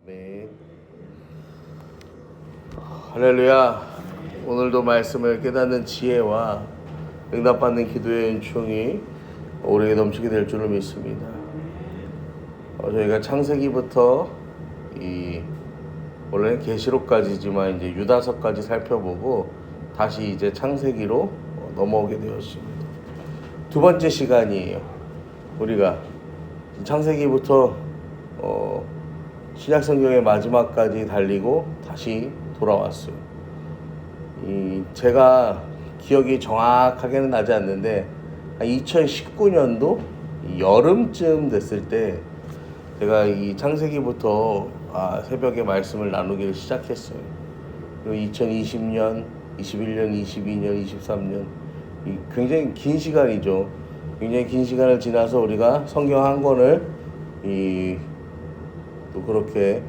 네. 할렐루야. 오늘도 말씀을 깨닫는 지혜와 응답받는 기도의 은총이 오래게 넘치게 될 줄을 믿습니다. 저희가 창세기부터 원래는 계시록까지지만 이제 유다서까지 살펴보고 다시 이제 창세기로 넘어오게 되었습니다. 두 번째 시간이에요. 우리가 창세기부터 신약성경의 마지막까지 달리고 다시 돌아왔어요. 제가 기억이 정확하게는 나지 않는데 2019년도 여름쯤 됐을 때 제가 이 창세기부터 새벽에 말씀을 나누기를 시작했어요. 그리고 2020년, 21년, 22년, 23년 굉장히 긴 시간이죠. 굉장히 긴 시간을 지나서 우리가 성경 한 권을 또 그렇게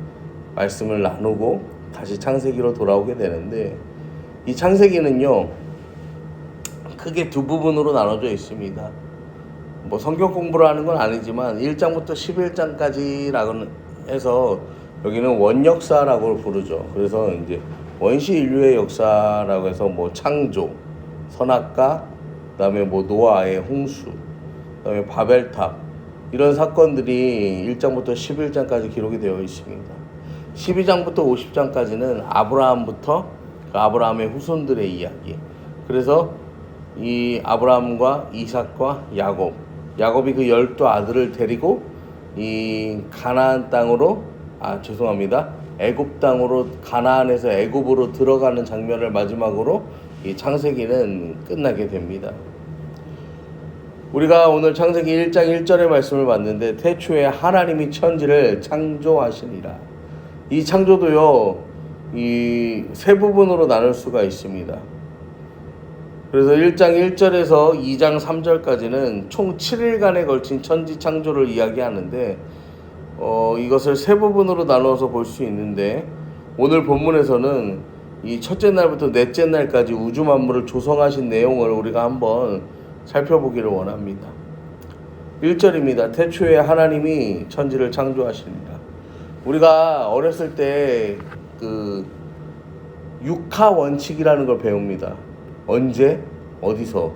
말씀을 나누고 다시 창세기로 돌아오게 되는데, 이 창세기는요 크게 두 부분으로 나눠져 있습니다. 뭐 성경 공부를 하는 건 아니지만 1장부터 11장까지라고 해서 여기는 원역사라고 부르죠. 그래서 이제 원시 인류의 역사라고 해서 뭐 창조, 선악과, 그다음에 뭐 노아의 홍수, 그다음에 바벨탑, 이런 사건들이 1장부터 11장까지 기록이 되어 있습니다. 12장부터 50장까지는 아브라함부터 그 아브라함의 후손들의 이야기. 그래서 이 아브라함과 이삭과 야곱이 그 12아들을 데리고 이 가나안 땅으로 애굽 땅으로, 가나안에서 애굽으로 들어가는 장면을 마지막으로 이 창세기는 끝나게 됩니다. 우리가 오늘 창세기 1장 1절의 말씀을 봤는데, 태초에 하나님이 천지를 창조하시니라. 이 창조도요 이 세 부분으로 나눌 수가 있습니다. 그래서 1장 1절에서 2장 3절까지는 총 7일간에 걸친 천지 창조를 이야기하는데, 이것을 세 부분으로 나누어서 볼 수 있는데, 오늘 본문에서는 이 첫째 날부터 넷째 날까지 우주 만물을 조성하신 내용을 우리가 한번 살펴보기를 원합니다. 1절입니다. 태초에 하나님이 천지를 창조하시니라. 우리가 어렸을 때 그 육하 원칙이라는 걸 배웁니다. 언제, 어디서,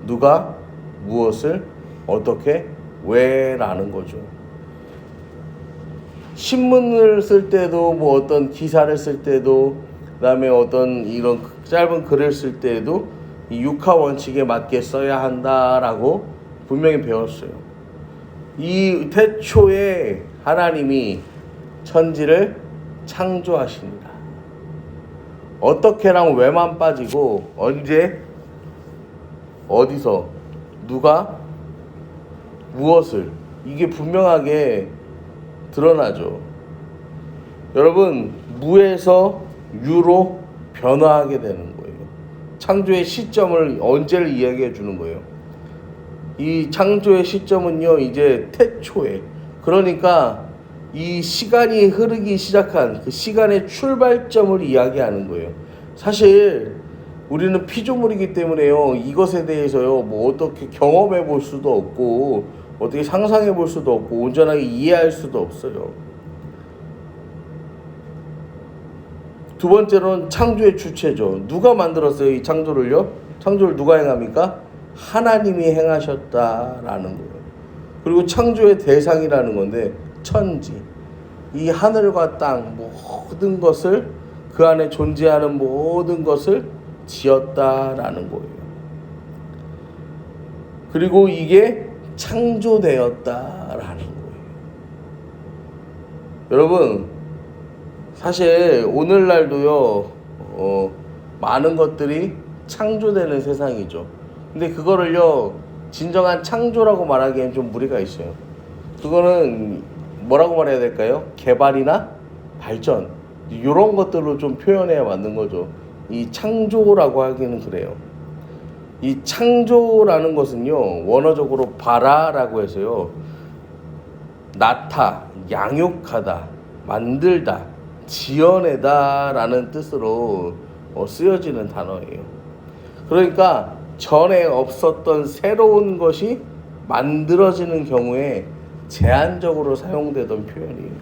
누가, 무엇을, 어떻게, 왜라는 거죠. 신문을 쓸 때도, 뭐 어떤 기사를 쓸 때도, 그다음에 어떤 이런 짧은 글을 쓸 때에도 이 육하 원칙에 맞게 써야 한다라고 분명히 배웠어요. 이 태초에 하나님이 천지를 창조하시니라. 어떻게랑 왜만 빠지고 언제, 어디서, 누가, 무엇을, 이게 분명하게 드러나죠. 여러분, 무에서 유로 변화하게 되는 거예요. 창조의 시점을, 언제를 이야기해 주는 거예요. 이 창조의 시점은요 이제 태초에, 그러니까 이 시간이 흐르기 시작한 그 시간의 출발점을 이야기하는 거예요. 사실 우리는 피조물이기 때문에요, 이것에 대해서요 뭐 어떻게 경험해 볼 수도 없고 어떻게 상상해 볼 수도 없고 온전하게 이해할 수도 없어요. 두 번째로는 창조의 주체죠. 누가 만들었어요? 이 창조를요? 창조를 누가 행합니까? 하나님이 행하셨다라는 거예요. 그리고 창조의 대상이라는 건데 천지, 이 하늘과 땅, 모든 것을, 그 안에 존재하는 모든 것을 지었다라는 거예요. 그리고 이게 창조되었다라는 거예요. 여러분, 사실 오늘날도요 많은 것들이 창조되는 세상이죠. 근데 그거를요 진정한 창조라고 말하기엔 좀 무리가 있어요. 그거는 뭐라고 말해야 될까요? 개발이나 발전, 이런 것들로 좀 표현해야 맞는 거죠. 이 창조라고 하기는 그래요. 이 창조라는 것은요 원어적으로 바라라고 해서요 낳다, 양육하다, 만들다, 지어내다 라는 뜻으로 쓰여지는 단어예요. 그러니까 전에 없었던 새로운 것이 만들어지는 경우에 제한적으로 사용되던 표현이에요.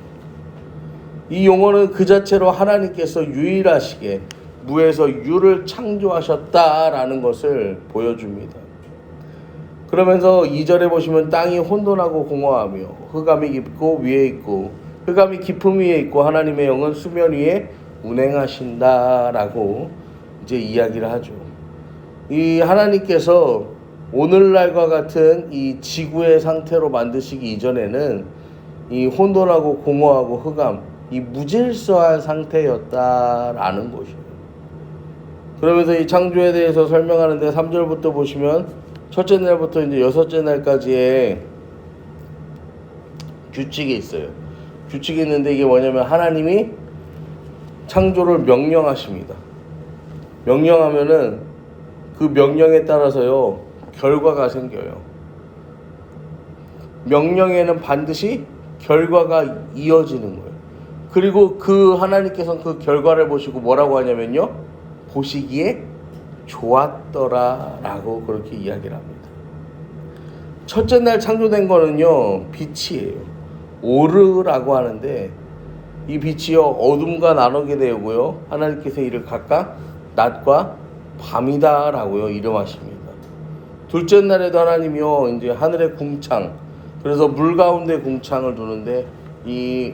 이 용어는 그 자체로 하나님께서 유일하시게 무에서 유를 창조하셨다라는 것을 보여줍니다. 그러면서 2절에 보시면 땅이 혼돈하고 공허하며 흑암이 깊고 위에 있고 흑암이 깊음 위에 있고 하나님의 영은 수면 위에 운행하신다라고 이제 이야기를 하죠. 이 하나님께서 오늘날과 같은 이 지구의 상태로 만드시기 이전에는 이 혼돈하고 공허하고 흑암, 이 무질서한 상태였다라는 것이에요. 그러면서 이 창조에 대해서 설명하는데 3절부터 보시면 첫째 날부터 이제 여섯째 날까지의 규칙이 있어요. 규칙이 있는데 이게 뭐냐면 하나님이 창조를 명령하십니다. 명령하면은 그 명령에 따라서요 결과가 생겨요. 명령에는 반드시 결과가 이어지는 거예요. 그리고 그 하나님께서는 그 결과를 보시고 뭐라고 하냐면요, 보시기에 좋았더라라고 그렇게 이야기를 합니다. 첫째 날 창조된 거는요 빛이에요. 오르라고 하는데 이 빛이요 어둠과 나누게 되고요 하나님께서 이를 각각 낮과 밤이다라고요 이름하십니다. 둘째 날에도 하나님이요 이제 하늘의 궁창, 그래서 물 가운데 궁창을 두는데 이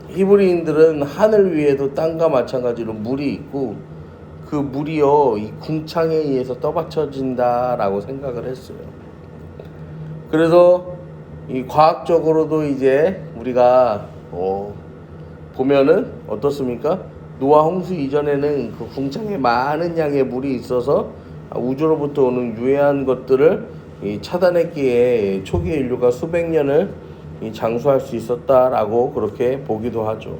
히브리인들은 하늘 위에도 땅과 마찬가지로 물이 있고 그 물이요 이 궁창에 의해서 떠받쳐진다라고 생각을 했어요. 그래서 이 과학적으로도 이제 우리가 보면은 어떻습니까? 노아 홍수 이전에는 그 궁창에 많은 양의 물이 있어서 우주로부터 오는 유해한 것들을 차단했기에 초기 인류가 수백 년을 장수할 수 있었다라고 그렇게 보기도 하죠.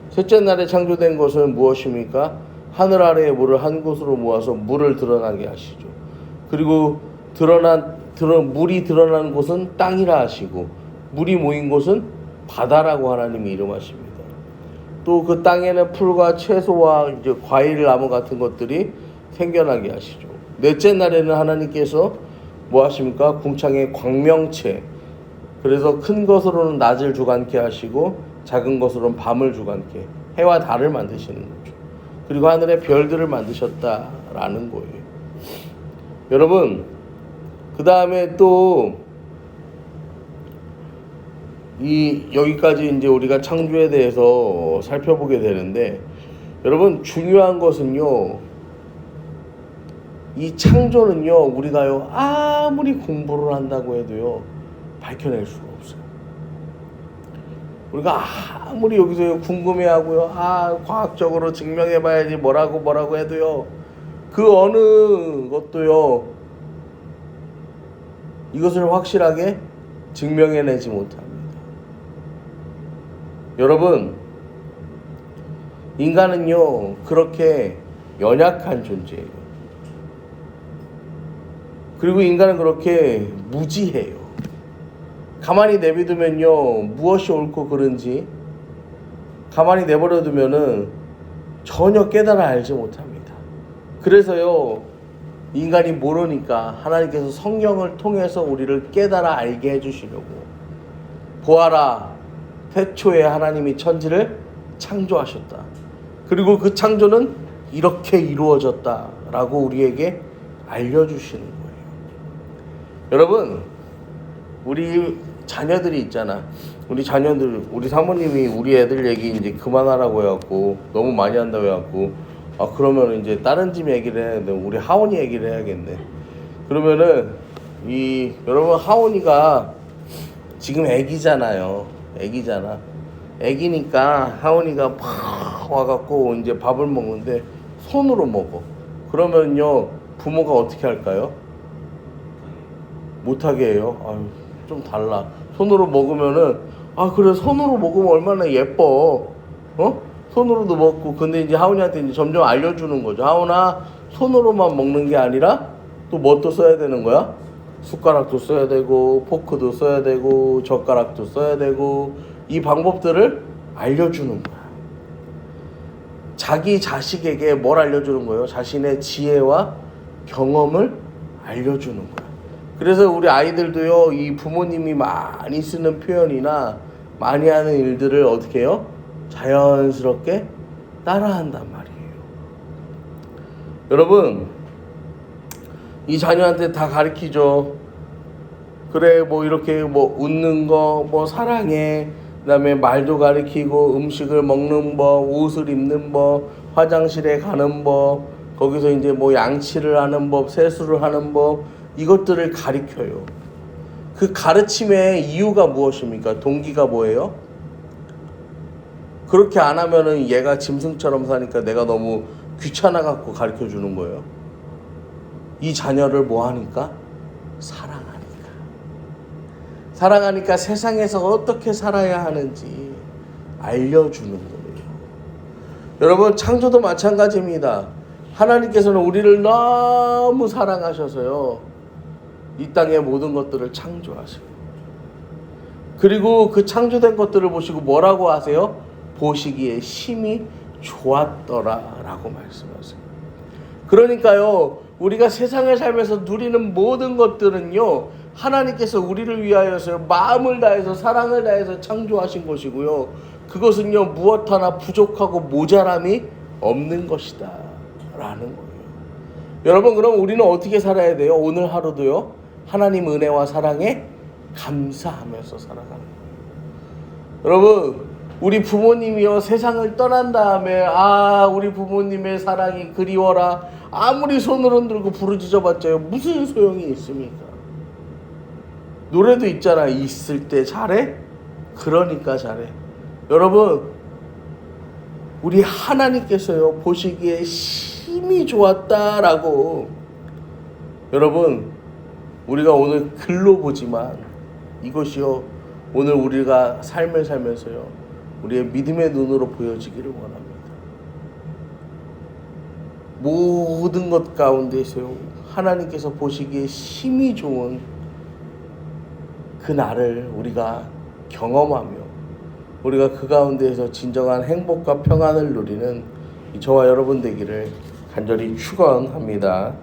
셋째 날에 창조된 것은 무엇입니까? 하늘 아래의 물을 한 곳으로 모아서 물을 드러나게 하시죠. 그리고 물이 드러난 곳은 땅이라 하시고 물이 모인 곳은 바다라고 하나님이 이름하십니다. 또 그 땅에는 풀과 채소와 이제 과일 나무 같은 것들이 생겨나게 하시죠. 넷째 날에는 하나님께서 뭐 하십니까? 궁창의 광명체, 그래서 큰 것으로는 낮을 주관케 하시고 작은 것으로는 밤을 주관케, 해와 달을 만드시는 거죠. 그리고 하늘의 별들을 만드셨다라는 거예요. 여러분, 그 다음에 또 여기까지 이제 우리가 창조에 대해서 살펴보게 되는데, 여러분 중요한 것은요, 이 창조는요 우리가요 아무리 공부를 한다고 해도요 밝혀낼 수가 없어요. 우리가 아무리 여기서 궁금해하고요, 과학적으로 증명해봐야지 뭐라고 해도요 그 어느 것도요 이것을 확실하게 증명해내지 못합니다. 여러분, 인간은요 그렇게 연약한 존재예요. 그리고 인간은 그렇게 무지해요. 가만히 내비두면요 무엇이 옳고 그른지 가만히 내버려두면은 전혀 깨달아 알지 못합니다. 그래서요 인간이 모르니까 하나님께서 성령을 통해서 우리를 깨달아 알게 해주시려고, 보아라 태초에 하나님이 천지를 창조하셨다, 그리고 그 창조는 이렇게 이루어졌다라고 우리에게 알려주시는 거예요. 여러분, 우리 자녀들이 있잖아. 우리 자녀들, 우리 사모님이 우리 애들 얘기 이제 그만하라고 해갖고 너무 많이 한다고 해갖고 그러면 이제 다른 집 얘기를 해야 돼. 우리 하원이 얘기를 해야겠네. 그러면은 여러분 하원이가 지금 애기잖아요. 애기니까 하원이가 막 와갖고 이제 밥을 먹는데 손으로 먹어. 그러면요 부모가 어떻게 할까요? 못하게 해요. 좀 달라. 손으로 먹으면은 그래 손으로 먹으면 얼마나 예뻐. 손으로도 먹고. 근데 이제 하온이한테 이제 점점 알려주는 거죠. 하온아, 손으로만 먹는 게 아니라 또 뭐 또 써야 되는 거야? 숟가락도 써야 되고 포크도 써야 되고 젓가락도 써야 되고, 이 방법들을 알려주는 거야. 자기 자식에게 뭘 알려주는 거예요? 자신의 지혜와 경험을 알려주는 거야. 그래서 우리 아이들도요 이 부모님이 많이 쓰는 표현이나 많이 하는 일들을 어떻게 해요? 자연스럽게 따라한단 말이에요. 여러분, 이 자녀한테 다 가르치죠. 그래, 뭐 이렇게 뭐 웃는 거, 뭐 사랑해, 그다음에 말도 가르치고 음식을 먹는 법, 옷을 입는 법, 화장실에 가는 법, 거기서 이제 뭐 양치를 하는 법, 세수를 하는 법, 이것들을 가르쳐요. 그 가르침의 이유가 무엇입니까? 동기가 뭐예요? 그렇게 안 하면은 얘가 짐승처럼 사니까 내가 너무 귀찮아 갖고 가르쳐 주는 거예요. 이 자녀를 뭐 하니까? 사랑하니까 세상에서 어떻게 살아야 하는지 알려주는 거예요. 여러분, 창조도 마찬가지입니다. 하나님께서는 우리를 너무 사랑하셔서요, 이 땅의 모든 것들을 창조하세요. 그리고 그 창조된 것들을 보시고 뭐라고 하세요? 보시기에 심히 좋았더라 라고 말씀하세요. 그러니까요, 우리가 세상을 살면서 누리는 모든 것들은요, 하나님께서 우리를 위하여서 마음을 다해서 사랑을 다해서 창조하신 것이고요, 그것은요 무엇 하나 부족하고 모자람이 없는 것이다 라는 거예요. 여러분, 그럼 우리는 어떻게 살아야 돼요? 오늘 하루도요, 하나님 은혜와 사랑에 감사하면서 살아가는 거예요. 여러분, 우리 부모님이요 세상을 떠난 다음에 우리 부모님의 사랑이 그리워라 아무리 손을 흔들고 부르짖어봤자요 무슨 소용이 있습니까? 노래도 있잖아. 있을 때 잘해? 그러니까 잘해. 여러분, 우리 하나님께서요 보시기에 심히 좋았다라고, 여러분, 우리가 오늘 글로 보지만 이것이요 오늘 우리가 삶을 살면서요 우리의 믿음의 눈으로 보여지기를 원합니다. 모든 것 가운데서요 하나님께서 보시기에 심히 좋은 그 날을 우리가 경험하며 우리가 그 가운데에서 진정한 행복과 평안을 누리는 저와 여러분 되기를 간절히 축원합니다.